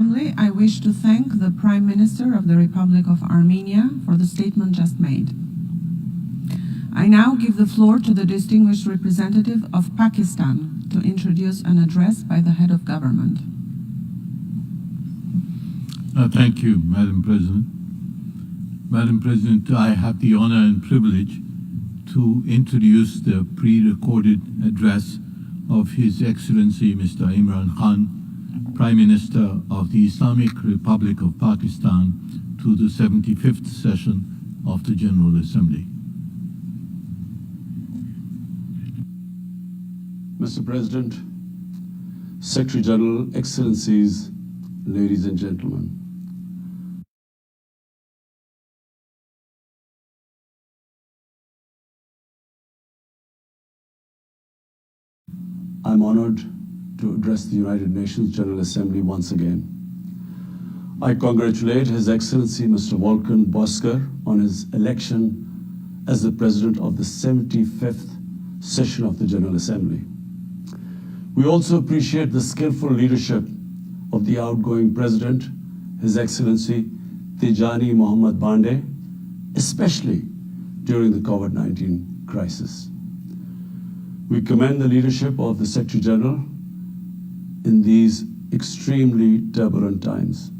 I wish to thank the Prime Minister of the Republic of Armenia for the statement just made. I now give the floor to the distinguished representative of Pakistan to introduce an address by the head of government. Thank you, Madam President. Madam President, I have the honor and privilege to introduce the pre-recorded address of His Excellency Mr. Imran Khan, Prime Minister of the Islamic Republic of Pakistan, to the 75th session of the General Assembly. Mr. President, Secretary General, Excellencies, ladies and gentlemen. I'm honored to address the United Nations General Assembly once again. I congratulate His Excellency Mr. Volkan Bozkır on his election as the President of the 75th session of the General Assembly. We also appreciate the skillful leadership of the outgoing President, His Excellency Tijani Mohammad Bande, especially during the COVID-19 crisis. We commend the leadership of the Secretary General in these extremely turbulent times.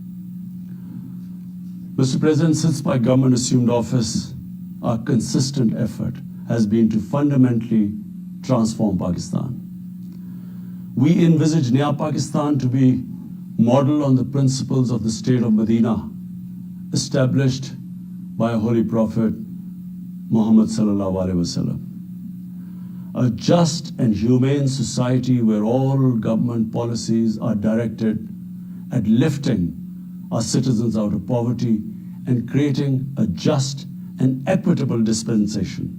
Mr. President, since my government assumed office, our consistent effort has been to fundamentally transform Pakistan. We envisage Naya Pakistan to be modeled on the principles of the state of Medina, established by Holy Prophet Muhammad sallallahu alaihi wasallam. A just and humane society where all government policies are directed at lifting our citizens out of poverty and creating a just and equitable dispensation.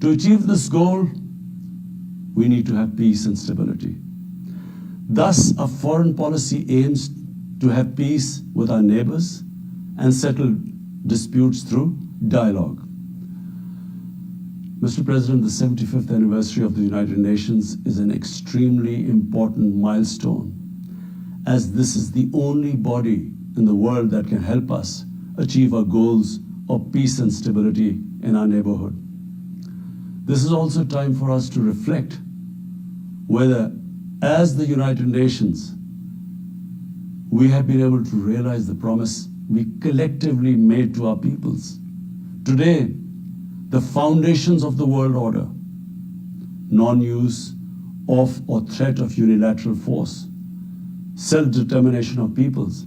To achieve this goal, we need to have peace and stability. Thus, our foreign policy aims to have peace with our neighbors and settle disputes through dialogue. Mr. President, the 75th anniversary of the United Nations is an extremely important milestone, as this is the only body in the world that can help us achieve our goals of peace and stability in our neighborhood. This is also time for us to reflect whether, as the United Nations, we have been able to realize the promise we collectively made to our peoples. Today, the foundations of the world order, non-use of or threat of unilateral force, self-determination of peoples,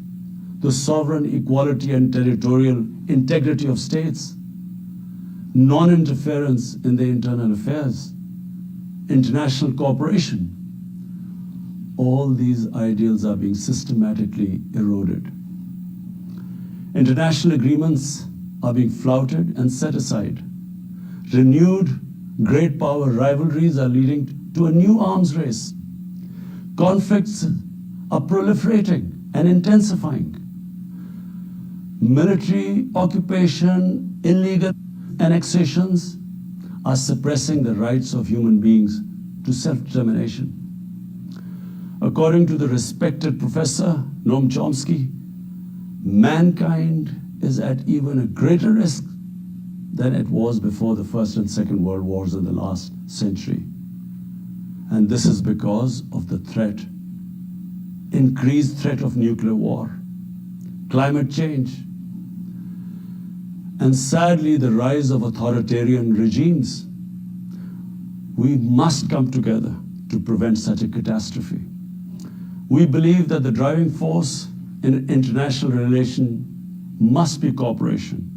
the sovereign equality and territorial integrity of states, non-interference in their internal affairs, international cooperation, all these ideals are being systematically eroded. International agreements are being flouted and set aside. Renewed great power rivalries are leading to a new arms race. Conflicts are proliferating and intensifying. Military occupation, illegal annexations are suppressing the rights of human beings to self-determination. According to the respected Professor Noam Chomsky, mankind is at even a greater risk than it was before the First and Second World Wars in the last century. And this is because of the threat, increased threat of nuclear war, climate change, and sadly the rise of authoritarian regimes. We must come together to prevent such a catastrophe. We believe that the driving force in international relations must be cooperation,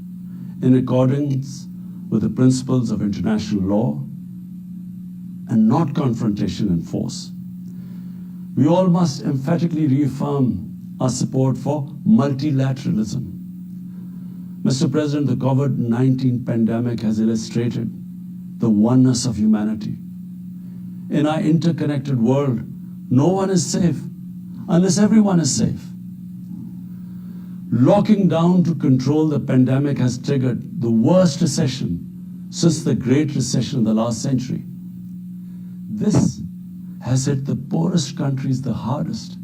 in accordance with the principles of international law and not confrontation and force. We all must emphatically reaffirm our support for multilateralism. Mr. President, the COVID-19 pandemic has illustrated the oneness of humanity. In our interconnected world, no one is safe unless everyone is safe. Locking down to control the pandemic has triggered the worst recession since the Great Recession in the last century. This has hit the poorest countries the hardest,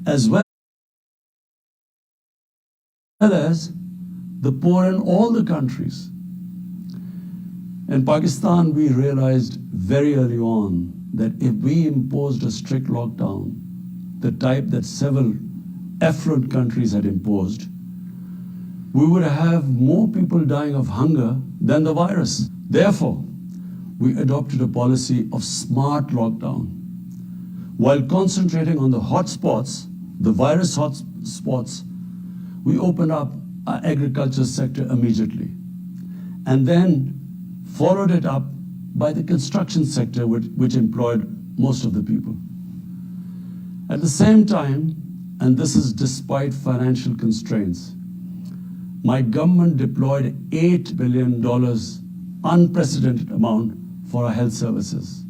as well well as the poor in all the countries. In Pakistan, we realized very early on that if we imposed a strict lockdown, the type that several affluent countries had imposed, we would have more people dying of hunger than the virus. Therefore, we adopted a policy of smart lockdown. While concentrating on the hotspots, the virus hotspots, we opened up our agriculture sector immediately, and then followed it up by the construction sector, which employed most of the people. At the same time, and this is despite financial constraints, my government deployed $8 billion, unprecedented amount, for our health services,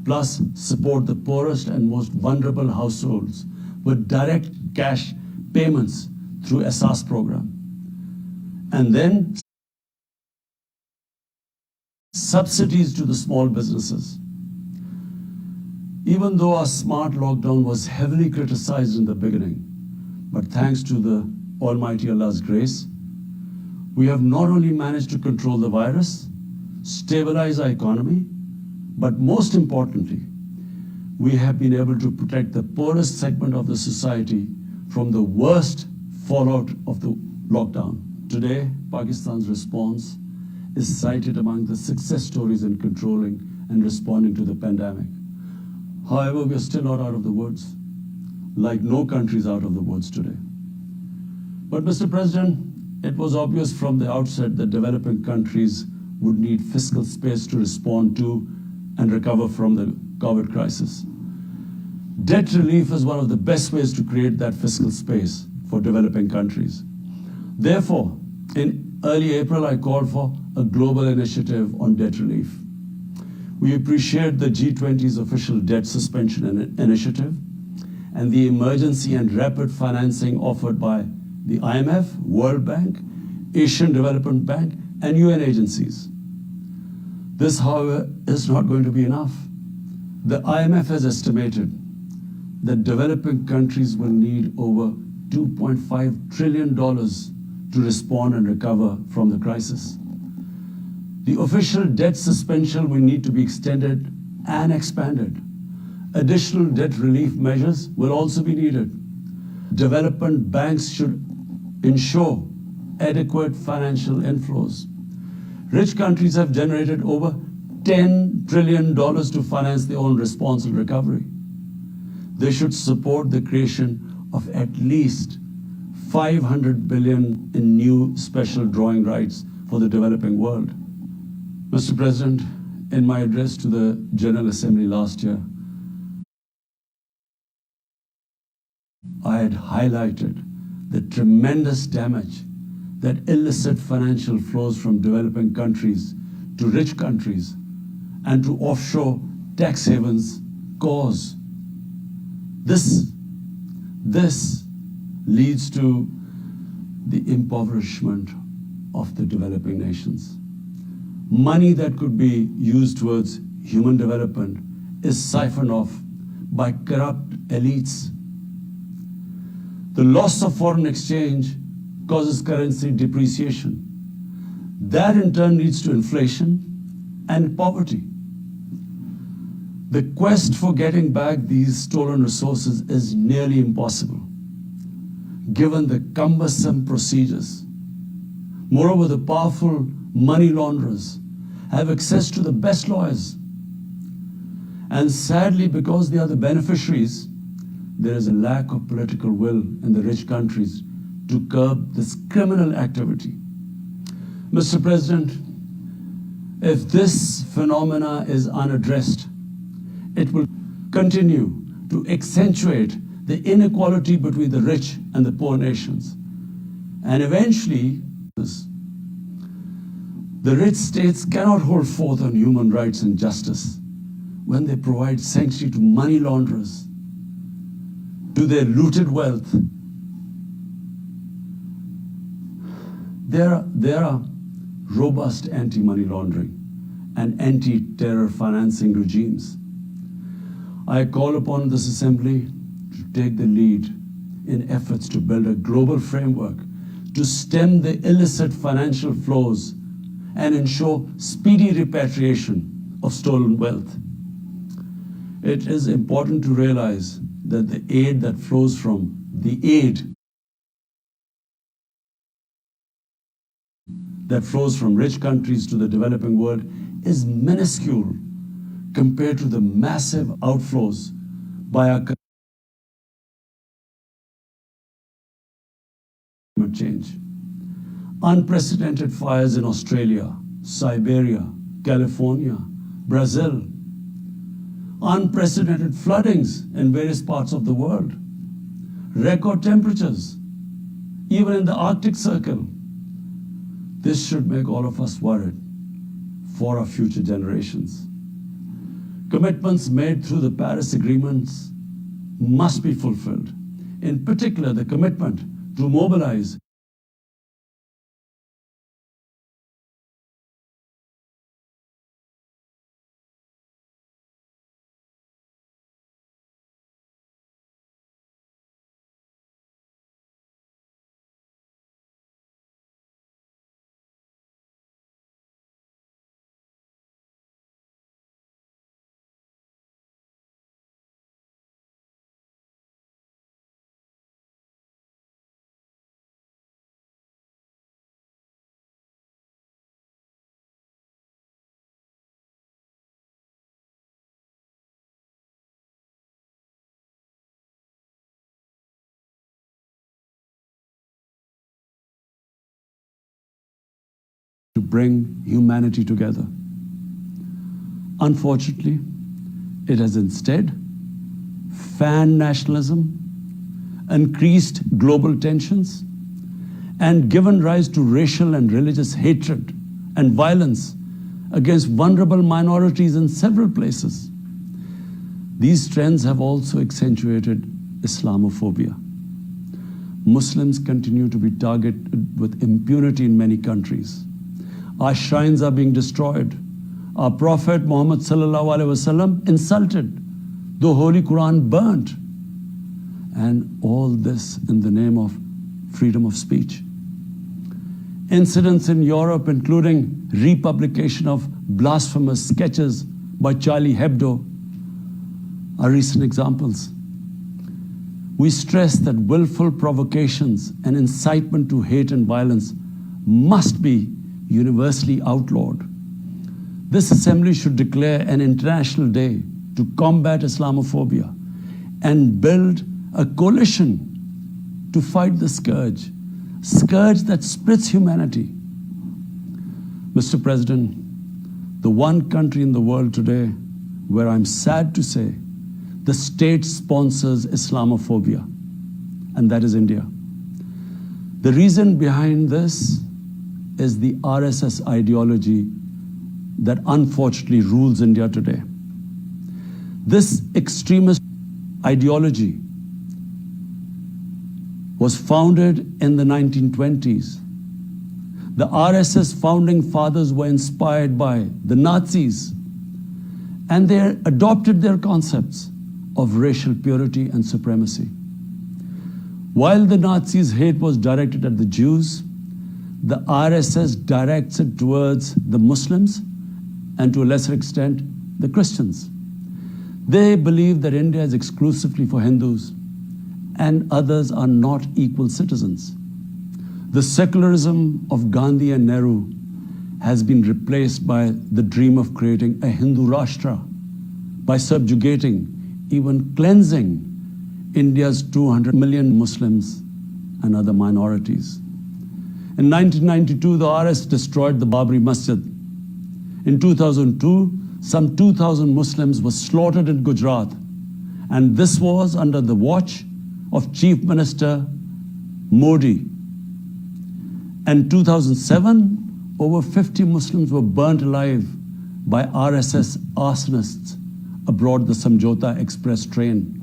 plus support the poorest and most vulnerable households with direct cash payments through SARS program. And then subsidies to the small businesses. Even though our smart lockdown was heavily criticized in the beginning, but thanks to the Almighty Allah's grace, we have not only managed to control the virus, stabilize our economy, but most importantly, we have been able to protect the poorest segment of the society from the worst fallout of the lockdown. Today, Pakistan's response is cited among the success stories in controlling and responding to the pandemic. However, we are still not out of the woods, like no country is out of the woods today. But Mr. President, it was obvious from the outset that developing countries would need fiscal space to respond to and recover from the COVID crisis. Debt relief is one of the best ways to create that fiscal space for developing countries. Therefore, in early April, I called for a global initiative on debt relief. We appreciate the G20's official debt suspension initiative and the emergency and rapid financing offered by the IMF, World Bank, Asian Development Bank, and UN agencies. This, however, is not going to be enough. The IMF has estimated that developing countries will need over $2.5 trillion to respond and recover from the crisis. The official debt suspension will need to be extended and expanded. Additional debt relief measures will also be needed. Development banks should ensure adequate financial inflows. Rich countries have generated over $10 trillion to finance their own response and recovery. They should support the creation of at least $500 billion in new special drawing rights for the developing world. Mr. President, in my address to the General Assembly last year, I had highlighted the tremendous damage that illicit financial flows from developing countries to rich countries and to offshore tax havens cause. This leads to the impoverishment of the developing nations. Money that could be used towards human development is siphoned off by corrupt elites. The loss of foreign exchange causes currency depreciation. That in turn leads to inflation and poverty. The quest for getting back these stolen resources is nearly impossible, given the cumbersome procedures. Moreover, the powerful money launderers have access to the best lawyers. And sadly, because they are the beneficiaries, there is a lack of political will in the rich countries to curb this criminal activity. Mr. President, if this phenomena is unaddressed, it will continue to accentuate the inequality between the rich and the poor nations. And eventually, the rich states cannot hold forth on human rights and justice when they provide sanctuary to money launderers, to their looted wealth. There are robust anti-money laundering and anti-terror financing regimes. I call upon this Assembly to take the lead in efforts to build a global framework to stem the illicit financial flows and ensure speedy repatriation of stolen wealth. It is important to realize that the aid that flows from rich countries to the developing world is minuscule compared to the massive outflows by our climate change. Unprecedented fires in Australia, Siberia, California, Brazil. Unprecedented floodings in various parts of the world. Record temperatures, even in the Arctic Circle. This should make all of us worried for our future generations. Commitments made through the Paris agreements must be fulfilled. In particular, the commitment to mobilize to bring humanity together. Unfortunately, it has instead fanned nationalism, increased global tensions, and given rise to racial and religious hatred and violence against vulnerable minorities in several places. These trends have also accentuated Islamophobia. Muslims continue to be targeted with impunity in many countries. Our shrines are being destroyed. Our Prophet Muhammad ﷺ insulted. The Holy Quran burnt. And all this in the name of freedom of speech. Incidents in Europe, including republication of blasphemous sketches by Charlie Hebdo, are recent examples. We stress that willful provocations and incitement to hate and violence must be universally outlawed. This assembly should declare an international day to combat Islamophobia and build a coalition to fight the scourge that splits humanity. Mr. President, the one country in the world today where I'm sad to say the state sponsors Islamophobia, and that is India. The reason behind this is the RSS ideology that unfortunately rules India today. This extremist ideology was founded in the 1920s. The RSS founding fathers were inspired by the Nazis, and they adopted their concepts of racial purity and supremacy. While the Nazis' hate was directed at the Jews, the RSS directs it towards the Muslims and to a lesser extent, the Christians. They believe that India is exclusively for Hindus and others are not equal citizens. The secularism of Gandhi and Nehru has been replaced by the dream of creating a Hindu Rashtra by subjugating, even cleansing India's 200 million Muslims and other minorities. In 1992, the RS destroyed the Babri Masjid. In 2002, some 2,000 Muslims were slaughtered in Gujarat, and this was under the watch of Chief Minister Modi. In 2007, over 50 Muslims were burnt alive by RSS arsonists aboard the Samjhota Express train.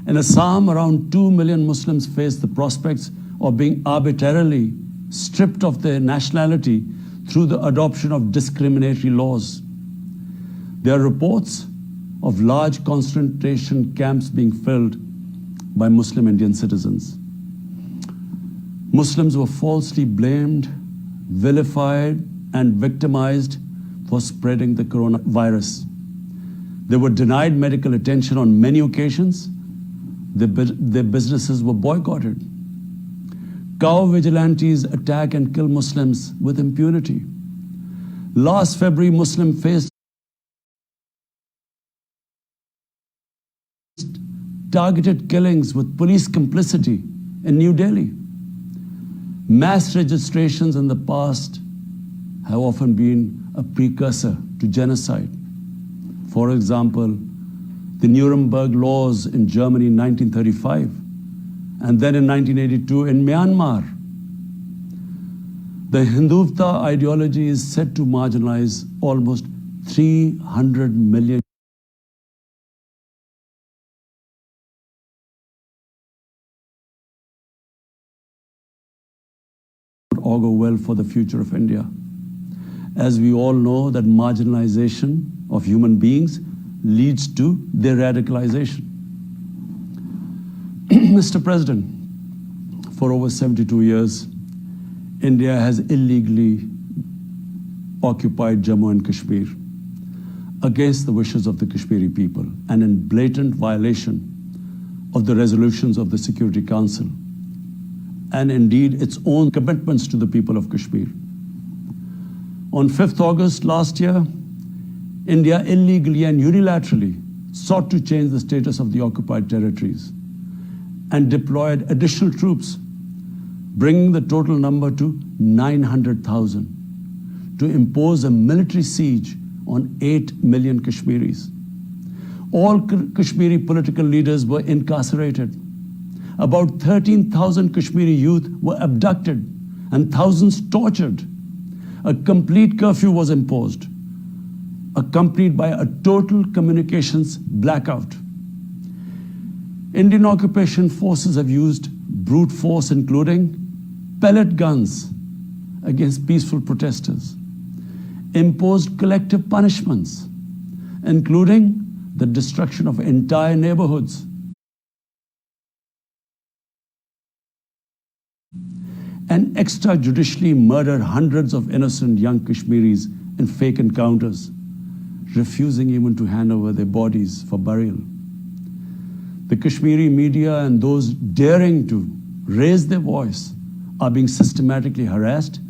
In Assam, around 2 million Muslims face the prospects of being arbitrarily stripped of their nationality through the adoption of discriminatory laws. There are reports of large concentration camps being filled by Muslim Indian citizens. Muslims were falsely blamed, vilified, and victimized for spreading the coronavirus. They were denied medical attention on many occasions. Their businesses were boycotted. Cow vigilantes attack and kill Muslims with impunity. Last February, Muslim faced targeted killings with police complicity in New Delhi. Mass registrations in the past have often been a precursor to genocide. For example, the Nuremberg laws in Germany in 1935, and then in 1982 in Myanmar. The Hindutva ideology is said to marginalize almost 300 million augur well for the future of India. As we all know, that marginalization of human beings leads to their radicalization. Mr. President, for over 72 years, India has illegally occupied Jammu and Kashmir against the wishes of the Kashmiri people and in blatant violation of the resolutions of the Security Council and indeed its own commitments to the people of Kashmir. On 5th August last year, India illegally and unilaterally sought to change the status of the occupied territories and deployed additional troops, bringing the total number to 900,000, to impose a military siege on 8 million Kashmiris. All Kashmiri political leaders were incarcerated. About 13,000 Kashmiri youth were abducted and thousands tortured. A complete curfew was imposed, accompanied by a total communications blackout. Indian occupation forces have used brute force, including pellet guns against peaceful protesters, imposed collective punishments, including the destruction of entire neighborhoods, and extrajudicially murdered hundreds of innocent young Kashmiris in fake encounters, refusing even to hand over their bodies for burial. The Kashmiri media and those daring to raise their voice are being systematically harassed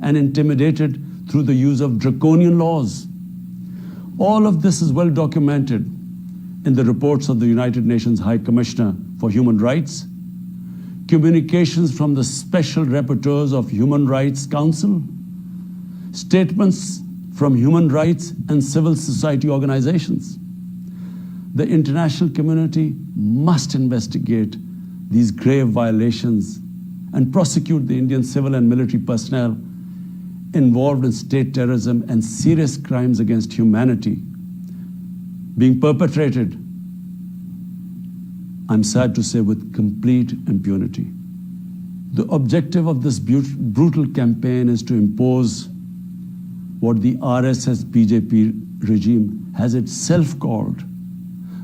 and intimidated through the use of draconian laws. All of this is well documented in the reports of the United Nations High Commissioner for Human Rights, communications from the Special Rapporteurs of Human Rights Council, statements from human rights and civil society organizations. The international community must investigate these grave violations and prosecute the Indian civil and military personnel involved in state terrorism and serious crimes against humanity being perpetrated, I'm sad to say, with complete impunity. The objective of this brutal campaign is to impose what the RSS-BJP regime has itself called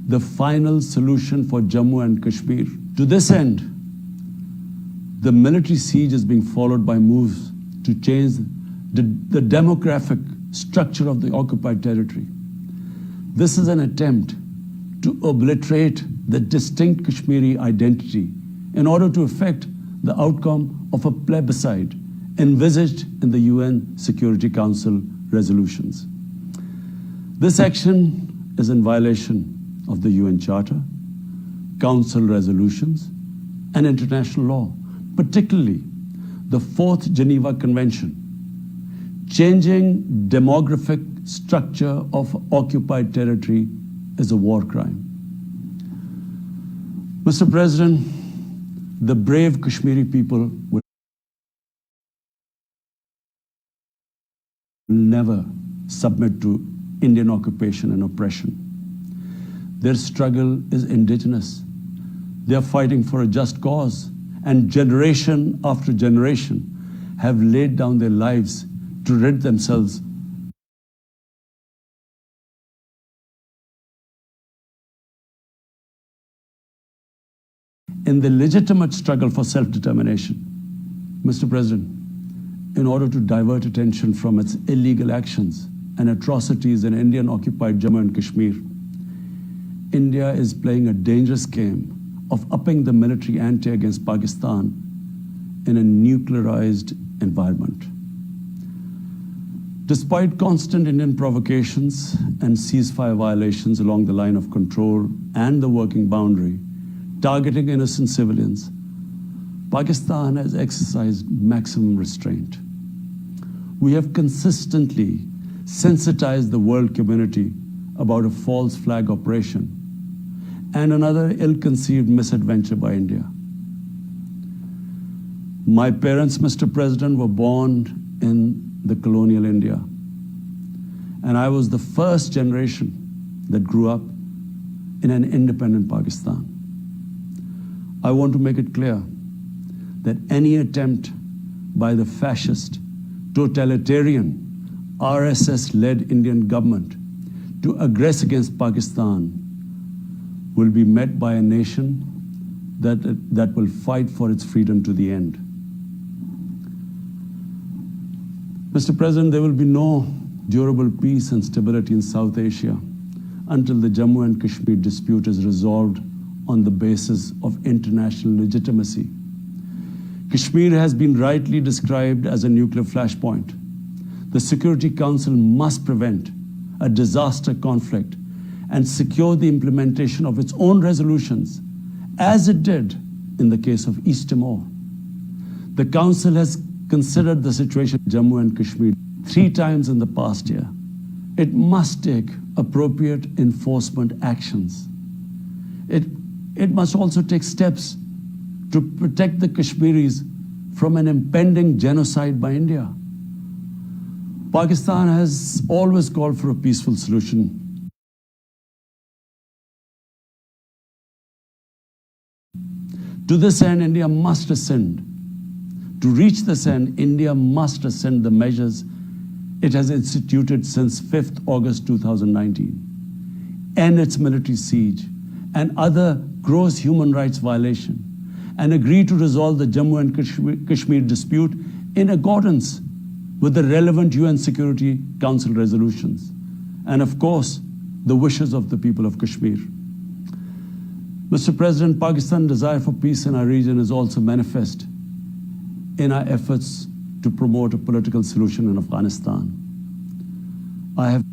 the final solution for Jammu and Kashmir. To this end, the military siege is being followed by moves to change the demographic structure of the occupied territory. This is an attempt to obliterate the distinct Kashmiri identity in order to effect the outcome of a plebiscite envisaged in the UN Security Council resolutions. This action is in violation of the UN Charter, Council resolutions, and international law, particularly the 4th Geneva Convention. Changing demographic structure of occupied territory is a war crime. Mr. President, the brave Kashmiri people will never submit to Indian occupation and oppression. Their struggle is indigenous. They are fighting for a just cause, and generation after generation have laid down their lives to rid themselves in the legitimate struggle for self-determination. Mr. President, in order to divert attention from its illegal actions and atrocities in Indian-occupied Jammu and Kashmir, India is playing a dangerous game of upping the military ante against Pakistan in a nuclearized environment. Despite constant Indian provocations and ceasefire violations along the line of control and the working boundary, targeting innocent civilians, Pakistan has exercised maximum restraint. We have consistently sensitized the world community about a false flag operation and another ill-conceived misadventure by India. My parents, Mr. President, were born in the colonial India, and I was the first generation that grew up in an independent Pakistan. I want to make it clear that any attempt by the fascist, totalitarian, RSS-led Indian government to aggress against Pakistan will be met by a nation that will fight for its freedom to the end. Mr. President, there will be no durable peace and stability in South Asia until the Jammu and Kashmir dispute is resolved on the basis of international legitimacy. Kashmir has been rightly described as a nuclear flashpoint. The Security Council must prevent a disaster conflict and secure the implementation of its own resolutions, as it did in the case of East Timor. The Council has considered the situation in Jammu and Kashmir 3 times in the past year. It must take appropriate enforcement actions. It must also take steps to protect the Kashmiris from an impending genocide by India. Pakistan has always called for a peaceful solution. To this end, India must ascend. To reach this end, India must ascend the measures it has instituted since 5th August 2019, end its military siege and other gross human rights violations, and agree to resolve the Jammu and Kashmir dispute in accordance with the relevant UN Security Council resolutions, and of course, the wishes of the people of Kashmir. Mr. President, Pakistan's desire for peace in our region is also manifest in our efforts to promote a political solution in Afghanistan. I have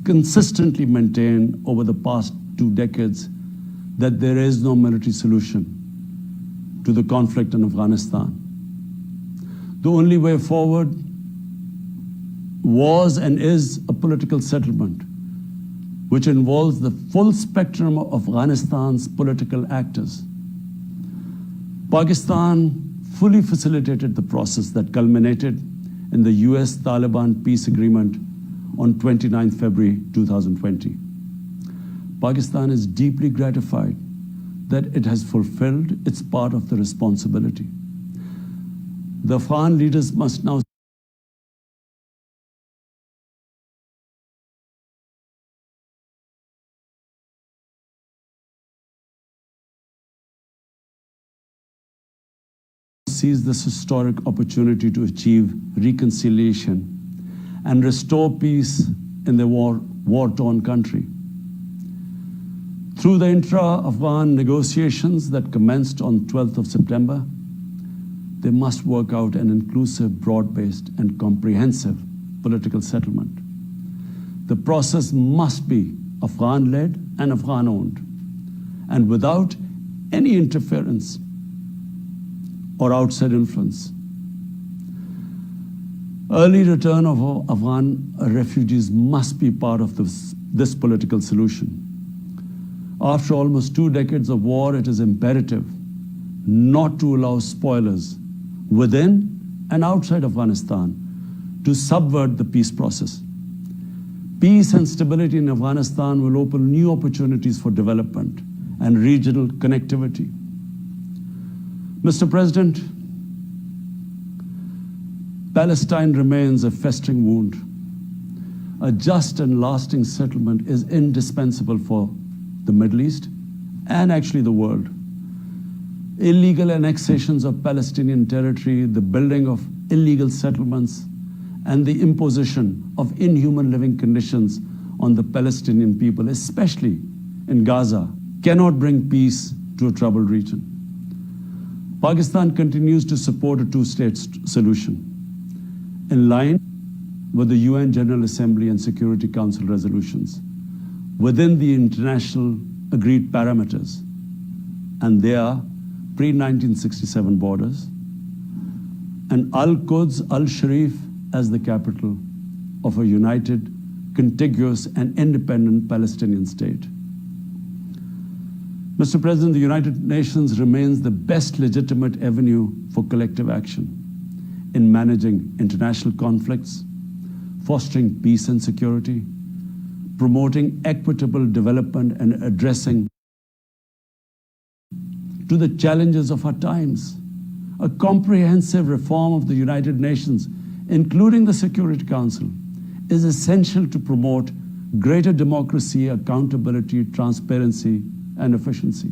consistently maintained over the past 2 decades that there is no military solution to the conflict in Afghanistan. The only way forward was and is a political settlement, which involves the full spectrum of Afghanistan's political actors. Pakistan fully facilitated the process that culminated in the US-Taliban peace agreement on 29 February 2020. Pakistan is deeply gratified that it has fulfilled its part of the responsibility. The Afghan leaders must now seize this historic opportunity to achieve reconciliation and restore peace in the war-torn country. Through the intra-Afghan negotiations that commenced on 12th of September, they must work out an inclusive, broad-based, and comprehensive political settlement. The process must be Afghan-led and Afghan-owned, and without any interference or outside influence. Early return of Afghan refugees must be part of this political solution. After almost 2 decades of war, it is imperative not to allow spoilers within and outside Afghanistan to subvert the peace process. Peace and stability in Afghanistan will open new opportunities for development and regional connectivity. Mr. President, Palestine remains a festering wound. A just and lasting settlement is indispensable for the Middle East and actually the world. illegal annexations of Palestinian territory, the building of illegal settlements, and the imposition of inhuman living conditions on the Palestinian people, especially in Gaza, cannot bring peace to a troubled region. Pakistan continues to support a two-state solution in line with the UN General Assembly and Security Council resolutions within the international agreed parameters, and they are pre-1967 borders, and Al-Quds, Al-Sharif as the capital of a united, contiguous, and independent Palestinian state. Mr. President, the United Nations remains the best legitimate avenue for collective action in managing international conflicts, fostering peace and security, promoting equitable development, and addressing to the challenges of our times. A comprehensive reform of the United Nations, including the Security Council, is essential to promote greater democracy, accountability, transparency, and efficiency.